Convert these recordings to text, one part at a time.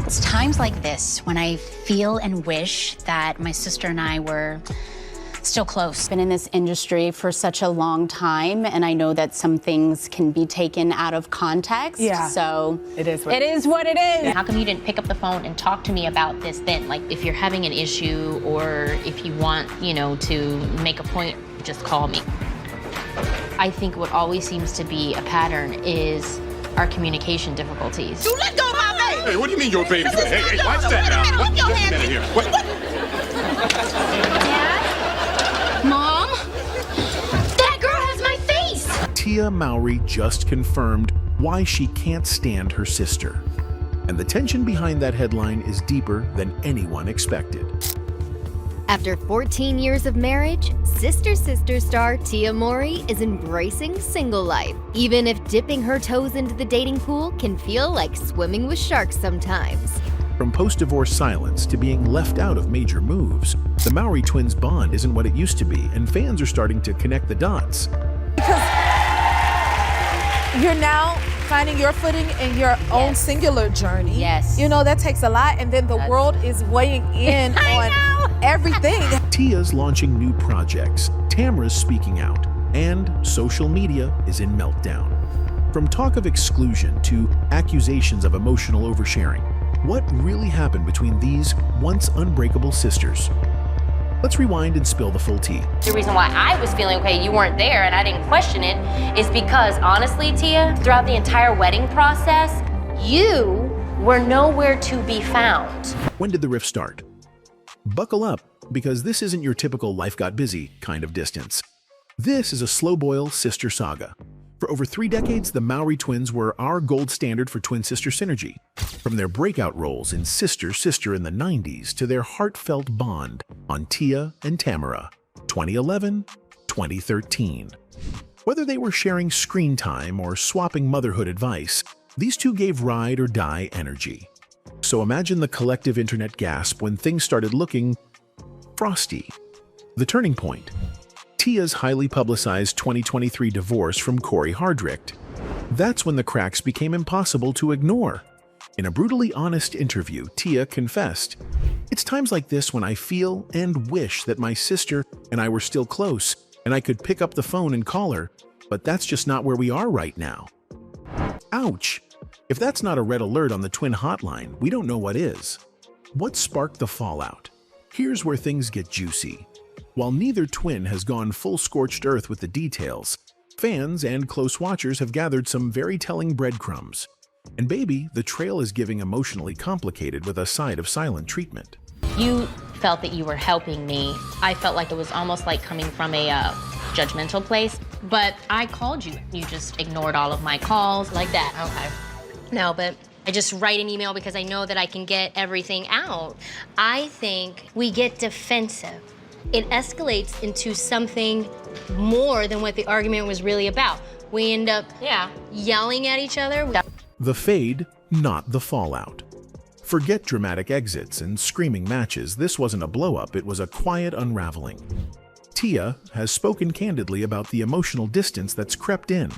It's times like this when I feel and wish that my sister and I were still close. Been in this industry for such a long time, and I know that some things can be taken out of context. Yeah. So It is what it is. How come you didn't pick up the phone and talk to me about this then? Like, if you're having an issue or if you want, to make a point, just call me. I think what always seems to be a pattern is our communication difficulties. You let go of my baby! Hey, what do you mean your baby? Hey, watch that now. Put your Just a hand minute in. here. What? Dad? Mom? That girl has my face! Tia Mowry just confirmed why she can't stand her sister. And the tension behind that headline is deeper than anyone expected. After 14 years of marriage, Sister star Tia Mowry is embracing single life, even if dipping her toes into the dating pool can feel like swimming with sharks sometimes. From post-divorce silence to being left out of major moves, the Mowry twins' bond isn't what it used to be, and fans are starting to connect the dots. Because you're now finding your footing in your own singular journey. Yes. That takes a lot, and then the world is weighing in on everything. Tia's launching new projects, Tamera's speaking out, and social media is in meltdown. From talk of exclusion to accusations of emotional oversharing, what really happened between these once unbreakable sisters? Let's rewind and spill the full tea. The reason why I was feeling okay, you weren't there and I didn't question it, is because honestly, Tia, throughout the entire wedding process, you were nowhere to be found. When did the rift start? Buckle up, because this isn't your typical life got busy kind of distance. This is a slow-boil sister saga. For over 3 decades, the Mowry twins were our gold standard for twin-sister synergy. From their breakout roles in Sister in the 90s to their heartfelt bond on Tia and Tamera, 2011, 2013. Whether they were sharing screen time or swapping motherhood advice, these two gave ride or die energy. So imagine the collective internet gasp when things started looking frosty. The turning point. Tia's highly publicized 2023 divorce from Corey Hardricht. That's when the cracks became impossible to ignore. In a brutally honest interview, Tia confessed, "It's times like this when I feel and wish that my sister and I were still close, and I could pick up the phone and call her, but that's just not where we are right now." Ouch! If that's not a red alert on the twin hotline, we don't know what is. What sparked the fallout? Here's where things get juicy. While neither twin has gone full scorched earth with the details, fans and close watchers have gathered some very telling breadcrumbs. And baby, the trail is giving emotionally complicated with a side of silent treatment. You felt that you were helping me. I felt like it was almost like coming from a judgmental place, but I called you. You just ignored all of my calls like that. Okay. No, but I just write an email because I know that I can get everything out. I think we get defensive. It escalates into something more than what the argument was really about. We end up, yelling at each other. The fade, not the fallout. Forget dramatic exits and screaming matches. This wasn't a blow-up, it was a quiet unraveling. Tia has spoken candidly about the emotional distance that's crept in.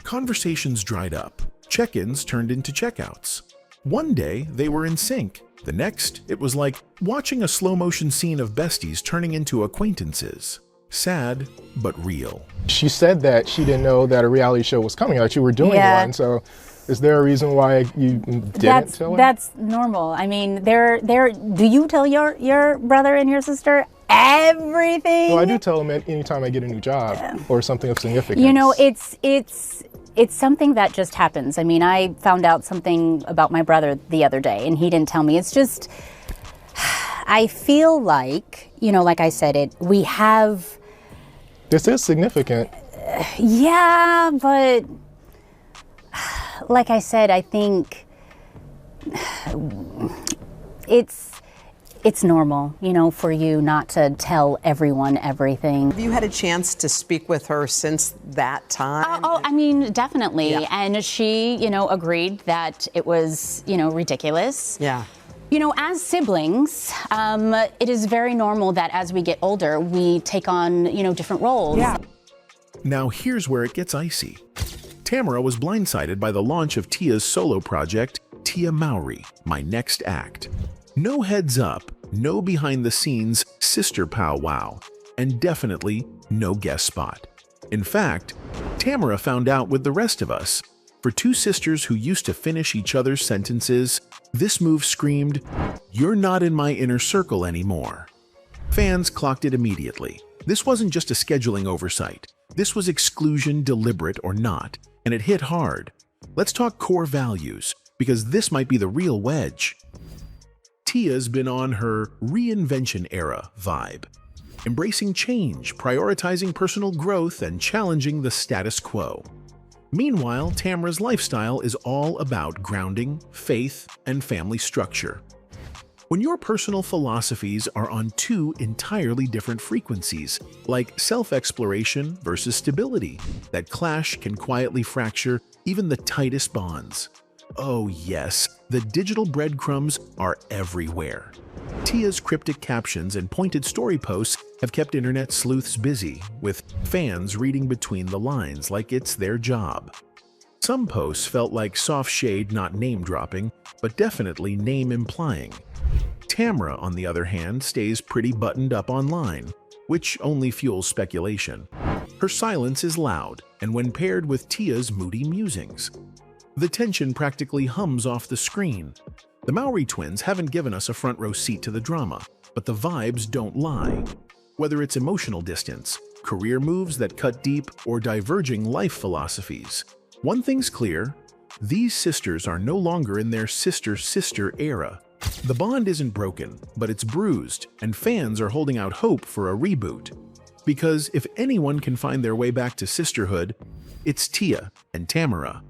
Conversations dried up. Check-ins turned into checkouts. One day, they were in sync. The next, it was like watching a slow-motion scene of besties turning into acquaintances. Sad, but real. She said that she didn't know that a reality show was coming, that you were doing one, so is there a reason why you didn't tell her? That's normal. I mean, do you tell your brother and your sister everything? Well, I do tell them anytime I get a new job or something of significance. It's something that just happens. I mean, I found out something about my brother the other day, and he didn't tell me. It's just, I feel like, like I said, we have... This is significant. Yeah, but like I said, I think it's normal, for you not to tell everyone everything. Have you had a chance to speak with her since that time? I mean, definitely. Yeah. And she, agreed that it was, ridiculous. Yeah. As siblings, it is very normal that as we get older, we take on, different roles. Yeah. Now here's where it gets icy. Tamera was blindsided by the launch of Tia's solo project, Tia Mowry, My Next Act. No heads up, no behind the scenes sister powwow, and definitely no guest spot. In fact, Tamera found out with the rest of us. For two sisters who used to finish each other's sentences, this move screamed, "You're not in my inner circle anymore." Fans clocked it immediately. This wasn't just a scheduling oversight. This was exclusion, deliberate or not, and it hit hard. Let's talk core values, because this might be the real wedge. Tia's been on her reinvention era vibe, embracing change, prioritizing personal growth, and challenging the status quo. Meanwhile, Tamera's lifestyle is all about grounding, faith, and family structure. When your personal philosophies are on two entirely different frequencies, like self-exploration versus stability, that clash can quietly fracture even the tightest bonds. Oh yes, the digital breadcrumbs are everywhere. Tia's cryptic captions and pointed story posts have kept internet sleuths busy, with fans reading between the lines like it's their job. Some posts felt like soft shade, not name-dropping, but definitely name-implying. Tamera, on the other hand, stays pretty buttoned up online, which only fuels speculation. Her silence is loud, and when paired with Tia's moody musings, the tension practically hums off the screen. The Mowry twins haven't given us a front-row seat to the drama, but the vibes don't lie. Whether it's emotional distance, career moves that cut deep, or diverging life philosophies, one thing's clear: these sisters are no longer in their sister-sister era. The bond isn't broken, but it's bruised, and fans are holding out hope for a reboot. Because if anyone can find their way back to sisterhood, it's Tia and Tamera.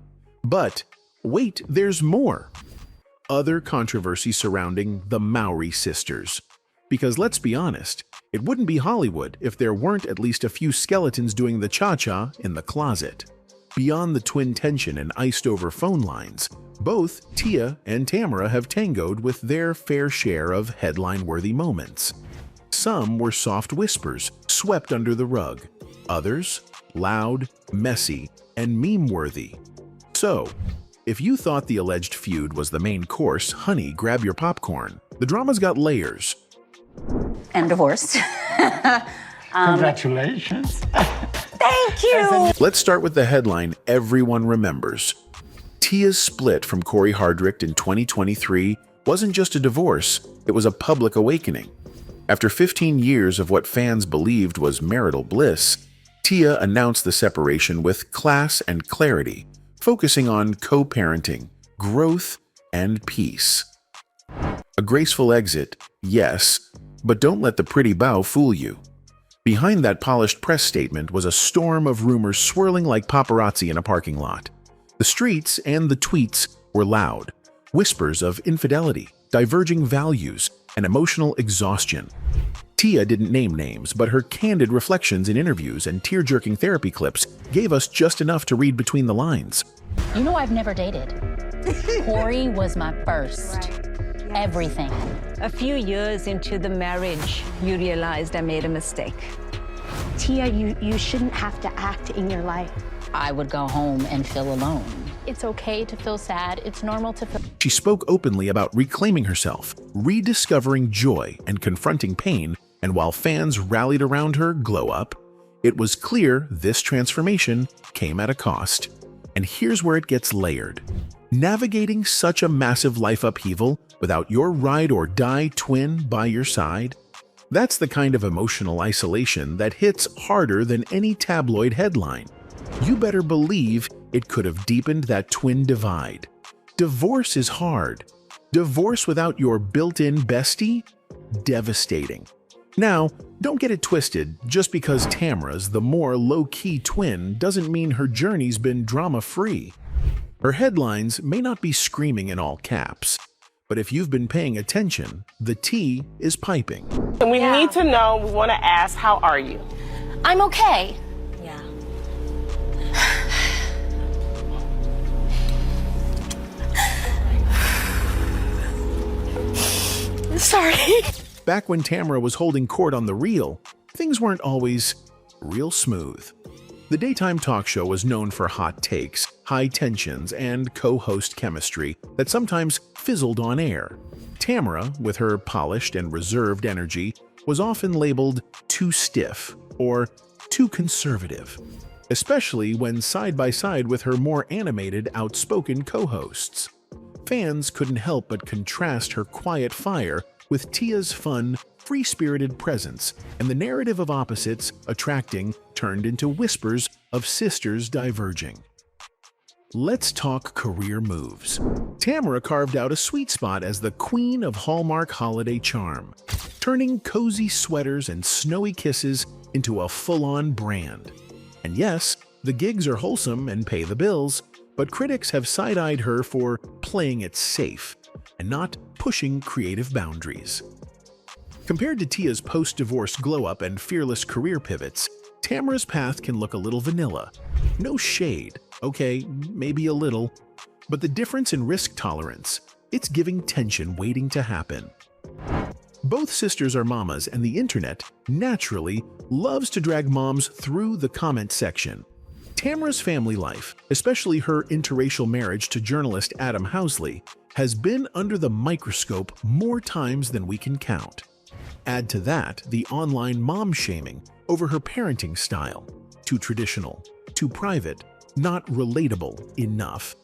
But wait, there's more! Other controversy surrounding the Mowry sisters. Because let's be honest, it wouldn't be Hollywood if there weren't at least a few skeletons doing the cha-cha in the closet. Beyond the twin tension and iced-over phone lines, both Tia and Tamera have tangoed with their fair share of headline-worthy moments. Some were soft whispers, swept under the rug. Others, loud, messy, and meme-worthy. So, if you thought the alleged feud was the main course, honey, grab your popcorn. The drama's got layers. And divorced. Congratulations. Thank you! Let's start with the headline everyone remembers. Tia's split from Corey Hardrict in 2023 wasn't just a divorce, it was a public awakening. After 15 years of what fans believed was marital bliss, Tia announced the separation with class and clarity, focusing on co-parenting, growth, and peace. A graceful exit, yes, but don't let the pretty bow fool you. Behind that polished press statement was a storm of rumors swirling like paparazzi in a parking lot. The streets and the tweets were loud, whispers of infidelity, diverging values, and emotional exhaustion. Tia didn't name names, but her candid reflections in interviews and tear-jerking therapy clips gave us just enough to read between the lines. You know I've never dated. Corey was my first. Everything. A few years into the marriage, you realized I made a mistake. Tia, you shouldn't have to act in your life. I would go home and feel alone. It's okay to feel sad. It's normal to feel... She spoke openly about reclaiming herself, rediscovering joy, and confronting pain, and while fans rallied around her glow up, it was clear this transformation came at a cost. And here's where it gets layered. Navigating such a massive life upheaval without your ride-or-die twin by your side? That's the kind of emotional isolation that hits harder than any tabloid headline. You better believe it could have deepened that twin divide. Divorce is hard. Divorce without your built-in bestie? Devastating. Now, don't get it twisted, just because Tamera's the more low-key twin doesn't mean her journey's been drama-free. Her headlines may not be screaming in all caps, but if you've been paying attention, the tea is piping. And we need to know, we want to ask, how are you? I'm okay. Yeah. Sorry. Back when Tamera was holding court on The Real, things weren't always real smooth. The daytime talk show was known for hot takes, high tensions, and co-host chemistry that sometimes fizzled on air. Tamera, with her polished and reserved energy, was often labeled too stiff or too conservative, especially when side by side with her more animated, outspoken co-hosts. Fans couldn't help but contrast her quiet fire with Tia's fun, free-spirited presence, and the narrative of opposites attracting turned into whispers of sisters diverging. Let's talk career moves. Tamera carved out a sweet spot as the queen of Hallmark holiday charm, turning cozy sweaters and snowy kisses into a full-on brand. And yes, the gigs are wholesome and pay the bills, but critics have side-eyed her for playing it safe and not pushing creative boundaries. Compared to Tia's post-divorce glow-up and fearless career pivots, Tamera's path can look a little vanilla. No shade, okay, maybe a little, but the difference in risk tolerance, it's giving tension waiting to happen. Both sisters are mamas, and the internet, naturally, loves to drag moms through the comment section. Tamera's family life, especially her interracial marriage to journalist Adam Housley, has been under the microscope more times than we can count. Add to that the online mom-shaming over her parenting style, too traditional, too private, not relatable enough.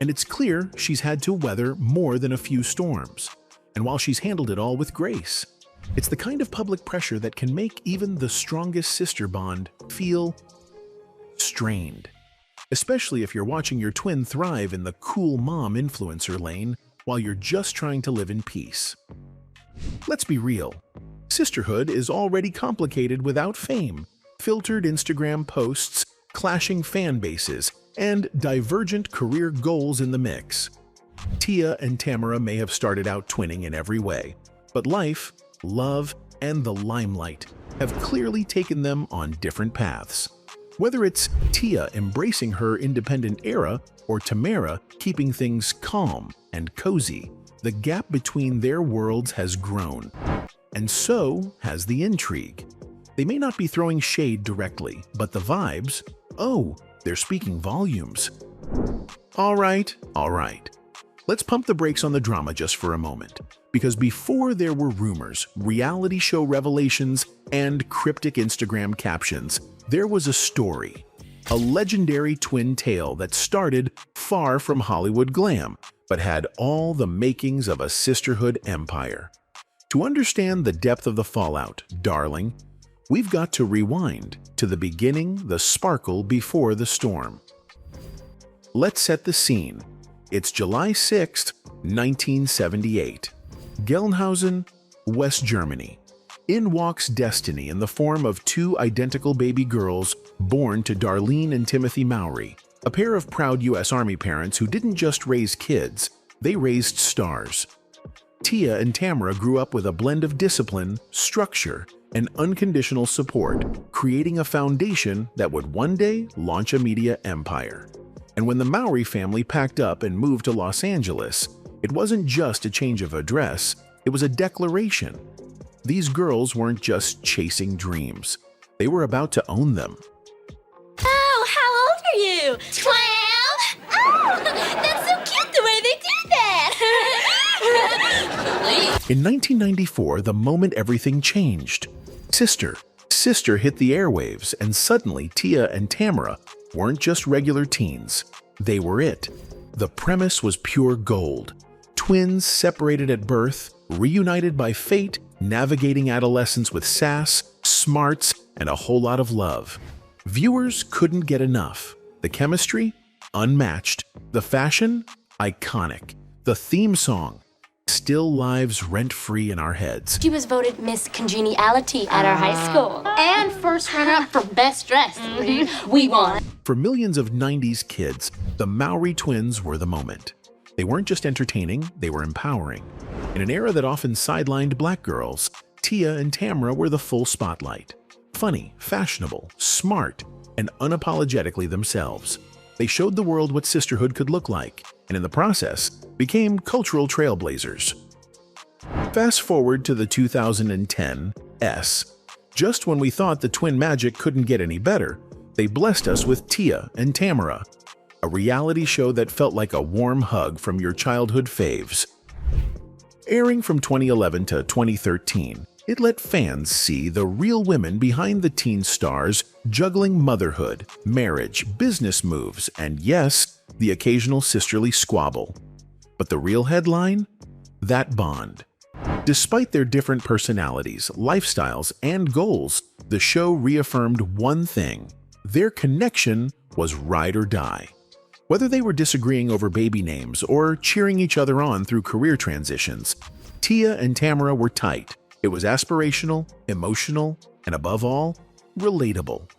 And it's clear she's had to weather more than a few storms. And while she's handled it all with grace, it's the kind of public pressure that can make even the strongest sister bond feel strained. Especially if you're watching your twin thrive in the cool mom influencer lane while you're just trying to live in peace. Let's be real. Sisterhood is already complicated without fame, filtered Instagram posts, clashing fan bases, and divergent career goals in the mix. Tia and Tamera may have started out twinning in every way, but life, love, and the limelight have clearly taken them on different paths. Whether it's Tia embracing her independent era or Tamera keeping things calm and cozy, the gap between their worlds has grown. And so has the intrigue. They may not be throwing shade directly, but the vibes, oh, they're speaking volumes. All right. Let's pump the brakes on the drama just for a moment. Because before there were rumors, reality show revelations, and cryptic Instagram captions, there was a story. A legendary twin tale that started far from Hollywood glam, but had all the makings of a sisterhood empire. To understand the depth of the fallout, darling, we've got to rewind to the beginning, the sparkle before the storm. Let's set the scene. It's July 6, 1978. Gelnhausen, West Germany. In walks Destiny in the form of two identical baby girls born to Darlene and Timothy Mowry, a pair of proud U.S. Army parents who didn't just raise kids, they raised stars. Tia and Tamera grew up with a blend of discipline, structure, and unconditional support, creating a foundation that would one day launch a media empire. And when the Mowry family packed up and moved to Los Angeles, it wasn't just a change of address, it was a declaration. These girls weren't just chasing dreams. They were about to own them. Oh, how old are you? 12? Oh, that's so cute the way they did that! In 1994, the moment everything changed. Sister hit the airwaves, and suddenly Tia and Tamera weren't just regular teens. They were it. The premise was pure gold. Twins separated at birth, reunited by fate, navigating adolescence with sass, smarts, and a whole lot of love. Viewers couldn't get enough. The chemistry? Unmatched. The fashion? Iconic. The theme song? Still lives rent-free in our heads. She was voted Miss Congeniality at our high school. And first runner-up for Best Dressed. We won. For millions of 90s kids, the Mowry twins were the moment. They weren't just entertaining, they were empowering. In an era that often sidelined black girls, Tia and Tamera were the full spotlight. Funny, fashionable, smart, and unapologetically themselves. They showed the world what sisterhood could look like, and in the process, became cultural trailblazers. Fast forward to the 2010s. Just when we thought the twin magic couldn't get any better, They blessed us with Tia and Tamera, a reality show that felt like a warm hug from your childhood faves. Airing from 2011 to 2013, it let fans see the real women behind the teen stars juggling motherhood, marriage, business moves, and yes, the occasional sisterly squabble. But the real headline? That bond. Despite their different personalities, lifestyles, and goals, the show reaffirmed one thing: their connection was ride or die. Whether they were disagreeing over baby names or cheering each other on through career transitions, Tia and Tamera were tight. It was aspirational, emotional, and above all, relatable.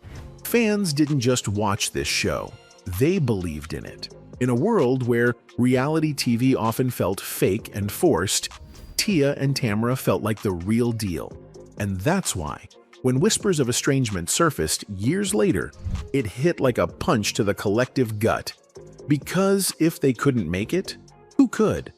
Fans didn't just watch this show, they believed in it. In a world where reality TV often felt fake and forced, Tia and Tamera felt like the real deal. And that's why, when whispers of estrangement surfaced years later, it hit like a punch to the collective gut. Because if they couldn't make it, who could?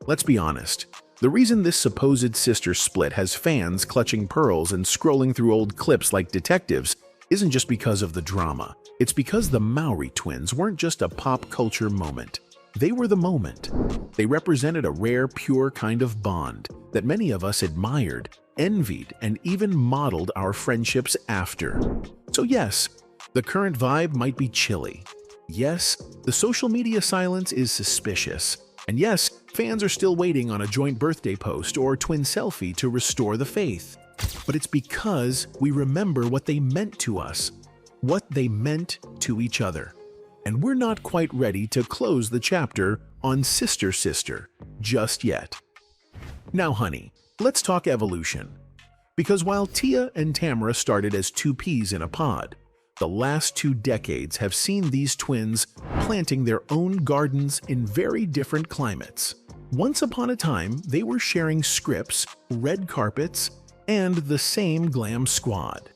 Let's be honest. The reason this supposed sister split has fans clutching pearls and scrolling through old clips like detectives isn't just because of the drama. It's because the Mowry twins weren't just a pop culture moment. They were the moment. They represented a rare, pure kind of bond that many of us admired, envied, and even modeled our friendships after. So yes, the current vibe might be chilly. Yes, the social media silence is suspicious. And yes, fans are still waiting on a joint birthday post or twin selfie to restore the faith. But it's because we remember what they meant to us, what they meant to each other. And we're not quite ready to close the chapter on Sister Sister just yet. Now, honey, let's talk evolution. Because while Tia and Tamera started as two peas in a pod, the last 2 decades have seen these twins planting their own gardens in very different climates. Once upon a time, they were sharing scripts, red carpets, and the same glam squad.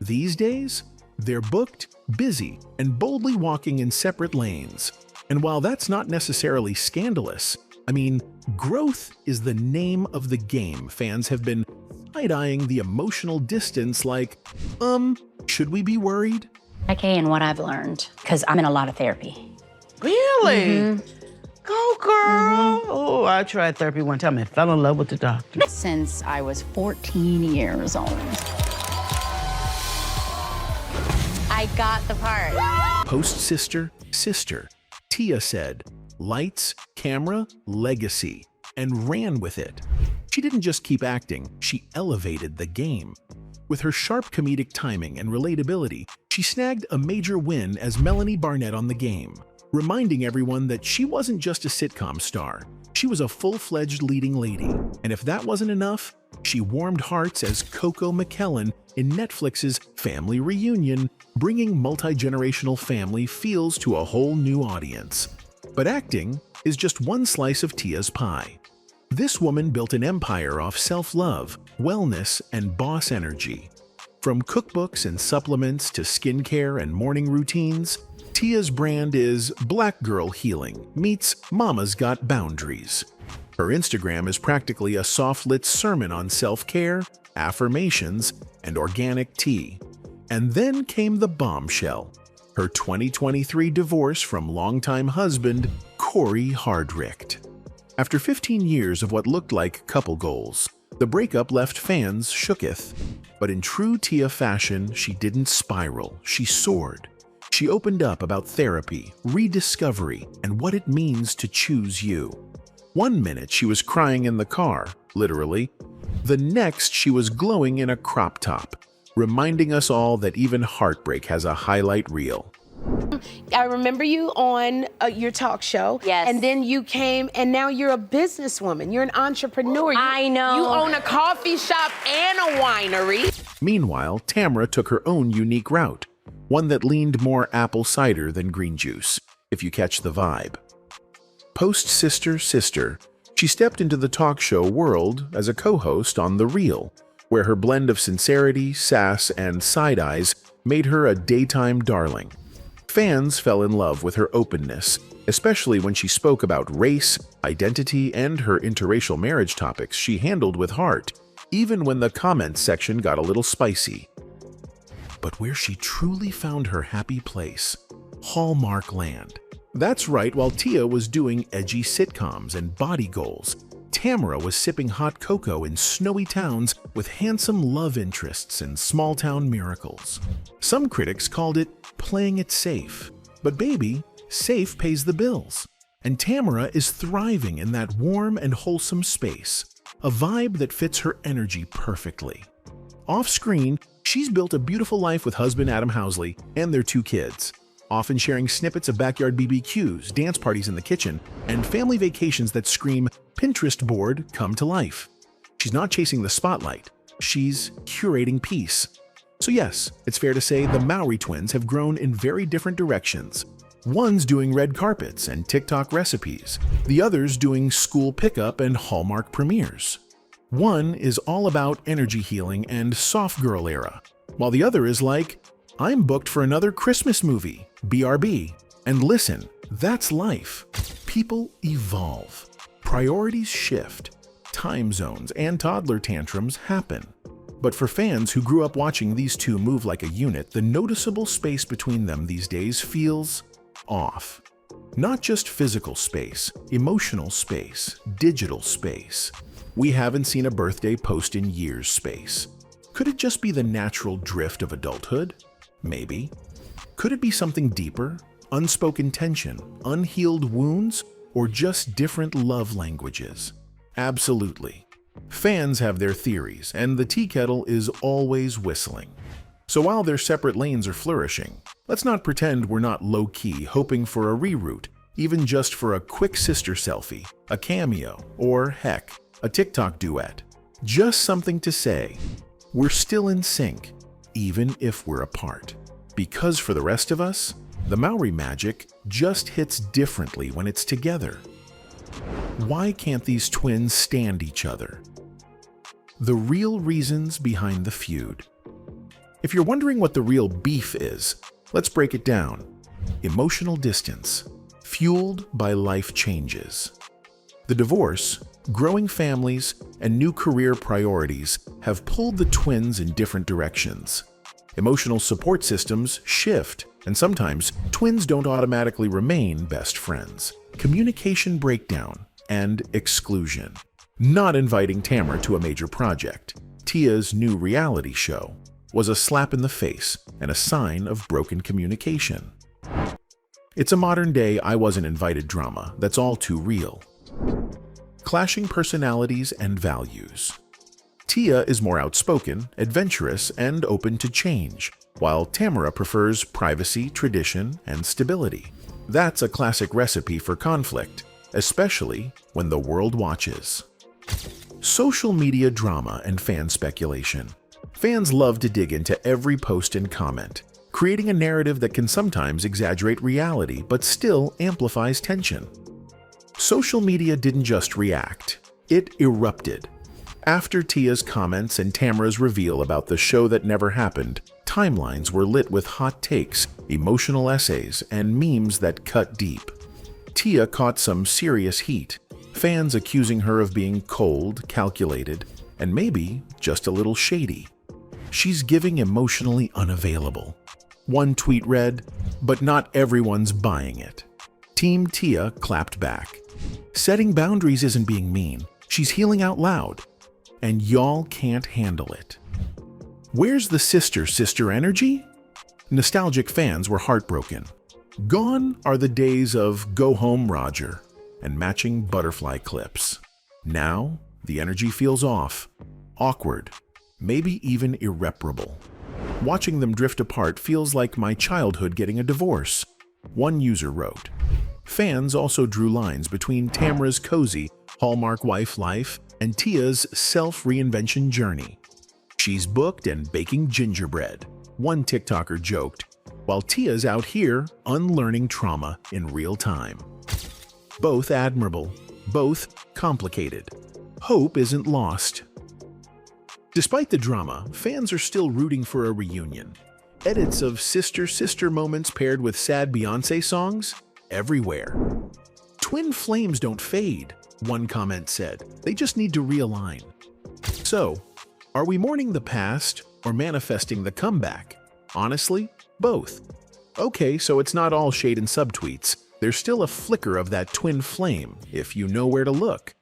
These days, they're booked, busy, and boldly walking in separate lanes. And while that's not necessarily scandalous, I mean, growth is the name of the game. Fans have been side-eyeing the emotional distance like, should we be worried? Okay, and what I've learned, because I'm in a lot of therapy. Really? Go, girl. Oh, I tried therapy one time and fell in love with the doctor. Since I was 14 years old. I got the part. Post-sister, sister. Tia said, lights, camera, legacy, and ran with it. She didn't just keep acting, she elevated the game. With her sharp comedic timing and relatability, she snagged a major win as Melanie Barnett on the game, reminding everyone that she wasn't just a sitcom star, she was a full-fledged leading lady. And if that wasn't enough, she warmed hearts as Coco McKellen in Netflix's Family Reunion, bringing multi-generational family feels to a whole new audience. But acting is just one slice of Tia's pie. This woman built an empire off self-love, wellness, and boss energy. From cookbooks and supplements to skincare and morning routines, Tia's brand is Black Girl Healing meets Mama's Got Boundaries. Her Instagram is practically a soft-lit sermon on self-care, affirmations, and organic tea. And then came the bombshell, her 2023 divorce from longtime husband, Corey Hardricht. After 15 years of what looked like couple goals, the breakup left fans shooketh. But in true Tia fashion, she didn't spiral, she soared. She opened up about therapy, rediscovery, and what it means to choose you. One minute she was crying in the car, literally. The next she was glowing in a crop top, reminding us all that even heartbreak has a highlight reel. I remember you on your talk show. Yes. And then you came, and now you're a businesswoman. You're an entrepreneur. I know. You own a coffee shop and a winery. Meanwhile, Tamera took her own unique route, one that leaned more apple cider than green juice, if you catch the vibe. Post-sister, sister, she stepped into the talk show world as a co-host on The Real, where her blend of sincerity, sass, and side eyes made her a daytime darling. Fans fell in love with her openness, especially when she spoke about race, identity, and her interracial marriage topics she handled with heart, even when the comments section got a little spicy. but where she truly found her happy place, Hallmark land. That's right, while Tia was doing edgy sitcoms and body goals, Tamera was sipping hot cocoa in snowy towns with handsome love interests and small-town miracles. Some critics called it playing it safe, but baby, safe pays the bills. And Tamera is thriving in that warm and wholesome space, a vibe that fits her energy perfectly. Off-screen, she's built a beautiful life with husband Adam Housley and their 2 kids, often sharing snippets of backyard BBQs, dance parties in the kitchen, and family vacations that scream Pinterest board come to life. She's not chasing the spotlight, she's curating peace. So yes, it's fair to say the Mowry twins have grown in very different directions. One's doing red carpets and TikTok recipes, the other's doing school pickup and Hallmark premieres. One is all about energy healing and soft girl era, while the other is like, I'm booked for another Christmas movie, BRB. And listen, that's life. People evolve. Priorities shift. Time zones and toddler tantrums happen. But for fans who grew up watching these two move like a unit, the noticeable space between them these days feels off. Not just physical space, emotional space, digital space. We haven't seen a birthday post in years space. Could it just be the natural drift of adulthood? Maybe. Could it be something deeper? Unspoken tension, unhealed wounds, or just different love languages? Absolutely. Fans have their theories, and the tea kettle is always whistling. So while their separate lanes are flourishing, let's not pretend we're not low-key hoping for a reroute, even just for a quick sister selfie, a cameo, or heck, a TikTok duet. Just something to say, we're still in sync, even if we're apart. Because for the rest of us, the Mowry magic just hits differently when it's together. Why can't these twins stand each other? The real reasons behind the feud. If you're wondering what the real beef is, let's break it down. Emotional distance, fueled by life changes. The divorce, growing families, and new career priorities have pulled the twins in different directions. Emotional support systems shift, and sometimes twins don't automatically remain best friends. Communication breakdown and exclusion. Not inviting Tamera to a major project, Tia's new reality show, was a slap in the face and a sign of broken communication. It's a modern-day I wasn't invited drama that's all too real. Clashing personalities and values. Tia is more outspoken, adventurous, and open to change, while Tamera prefers privacy, tradition, and stability. That's a classic recipe for conflict, especially when the world watches. Social media drama and fan speculation. Fans love to dig into every post and comment, creating a narrative that can sometimes exaggerate reality but still amplifies tension. Social media didn't just react, it erupted. After Tia's comments and Tamera's reveal about the show that never happened, timelines were lit with hot takes, emotional essays, and memes that cut deep. Tia caught some serious heat, fans accusing her of being cold, calculated, and maybe just a little shady. She's giving emotionally unavailable. One tweet read, "But not everyone's buying it." Team Tia clapped back. Setting boundaries isn't being mean, she's healing out loud. And y'all can't handle it. Where's the sister energy? Nostalgic fans were heartbroken. Gone are the days of "Go Home, Roger" and matching butterfly clips. Now, the energy feels off, awkward, maybe even irreparable. Watching them drift apart feels like my childhood getting a divorce, one user wrote. Fans also drew lines between Tamera's cozy Hallmark wife life and Tia's self-reinvention journey. She's booked and baking gingerbread, one TikToker joked, while Tia's out here unlearning trauma in real time. Both admirable, both complicated. Hope isn't lost. Despite the drama, fans are still rooting for a reunion. Edits of sister-sister moments paired with sad Beyoncé songs everywhere. Twin flames don't fade, one comment said. They just need to realign. So, are we mourning the past or manifesting the comeback? Honestly, both. Okay, so it's not all shade and subtweets. There's still a flicker of that twin flame, if you know where to look.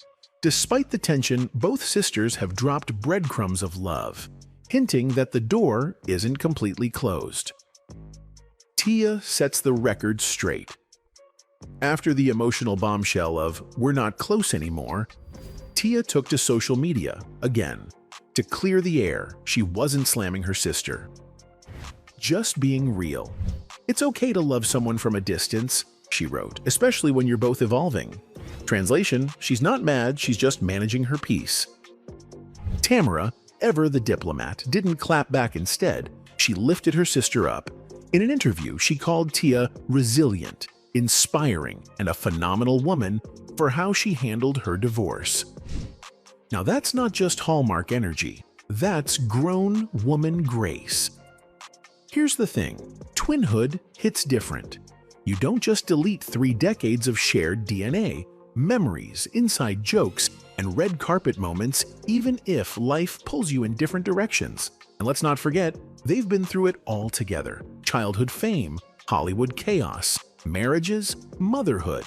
Despite the tension, both sisters have dropped breadcrumbs of love, hinting that the door isn't completely closed. Tia sets the record straight. After the emotional bombshell of "we're not close anymore," Tia took to social media again to clear the air. She wasn't slamming her sister. Just being real. "It's okay to love someone from a distance," she wrote, "especially when you're both evolving." Translation, she's not mad, she's just managing her peace. Tamera, ever the diplomat, didn't clap back. Instead, she lifted her sister up. In an interview, she called Tia resilient, inspiring, and a phenomenal woman for how she handled her divorce. Now that's not just Hallmark energy, that's grown woman grace. Here's the thing, twinhood hits different. You don't just delete 3 decades of shared DNA, memories, inside jokes, and red carpet moments, even if life pulls you in different directions. And let's not forget, they've been through it all together. Childhood fame, Hollywood chaos, marriages, motherhood.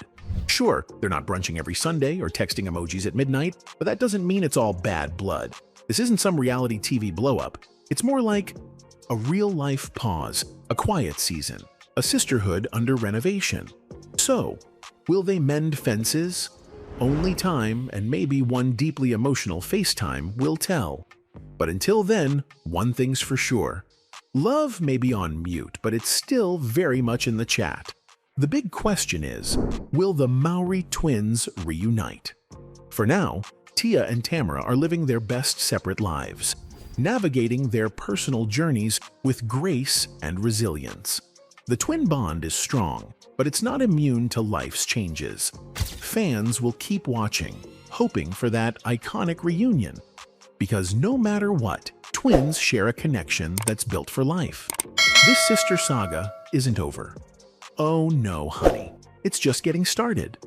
Sure, they're not brunching every Sunday or texting emojis at midnight, but that doesn't mean it's all bad blood. This isn't some reality TV blow-up. It's more like a real-life pause, a quiet season, a sisterhood under renovation. So, will they mend fences? Only time, and maybe one deeply emotional FaceTime, will tell. But until then, one thing's for sure. Love may be on mute, but it's still very much in the chat. The big question is, will the Mowry twins reunite? For now, Tia and Tamera are living their best separate lives, navigating their personal journeys with grace and resilience. The twin bond is strong, but it's not immune to life's changes. Fans will keep watching, hoping for that iconic reunion. Because no matter what, twins share a connection that's built for life. This sister saga isn't over. Oh no, honey. It's just getting started.